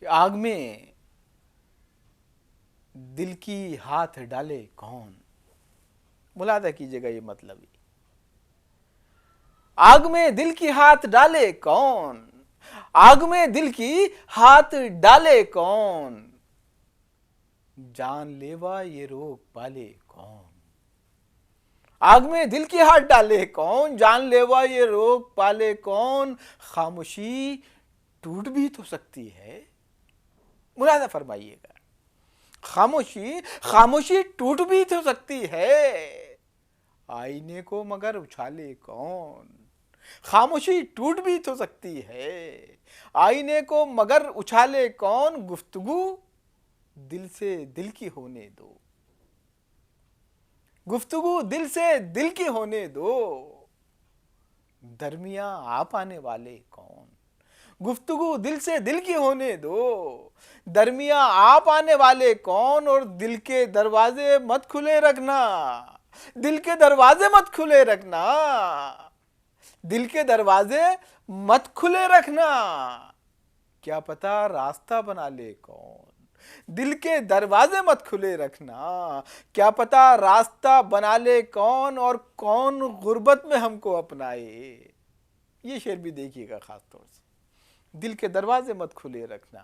کہ آگ میں دل کی ہاتھ ڈالے کون. ملاحظہ کیجیے گا یہ مطلب ہی. آگ میں دل کی ہاتھ ڈالے کون, آگ میں دل کی ہاتھ ڈالے کون, جان لیوا یہ روک پالے کون. آگ میں دل کی ہاتھ ڈالے کون, جان لیوا یہ روک پالے کون. خاموشی ٹوٹ بھی تو سکتی ہے. ملاحظہ فرمائیے گا, خاموشی ٹوٹ بھی تو سکتی ہے, آئینے کو مگر اچھالے کون. خاموشی ٹوٹ بھی تو سکتی ہے, آئینے کو مگر اچھالے کون. گفتگو دل سے دل کی ہونے دو, گفتگو دل سے دل کی ہونے دو, درمیاں آپ آنے والے کون. گفتگو دل سے دل کی ہونے دو, درمیاں آپ آنے والے کون. اور دل کے دروازے مت کھلے رکھنا, دل کے دروازے مت کھلے رکھنا, دل کے دروازے مت کھلے رکھنا, کیا پتا راستہ بنا لے کون. دل کے دروازے مت کھلے رکھنا, کیا پتا راستہ بنا لے کون. اور کون غربت میں ہم کو اپنائے. یہ شعر بھی دیکھیے گا خاص طور سے. دل کے دروازے مت کھلے رکھنا,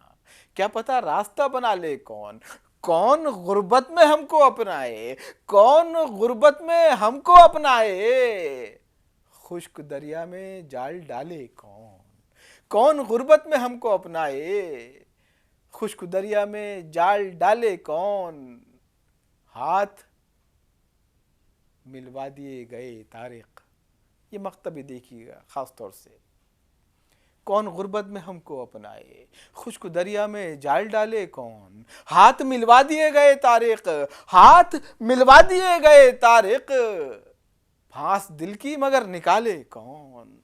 کیا پتا راستہ بنا لے کون. کون غربت میں ہم کو اپنائے, کون غربت میں ہم کو اپنائے. خشک دریا میں جال ڈالے کون, کون غربت میں ہم کو اپنائے. خشک دریا میں جال ڈالے کون. ہاتھ ملوا دیے گئے طارق. یہ مقطع بھی دیکھیے گا خاص طور سے. کون غربت میں ہم کو اپنائے, خشک دریا میں جال ڈالے کون. ہاتھ ملوا دیے گئے طارق, ہاتھ ملوا دیے گئے طارق, پھانس دل کی مگر نکالے کون.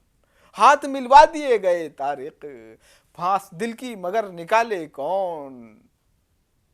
ہاتھ ملوا دیے گئے طارق, پھانس دل کی مگر نکالے کون.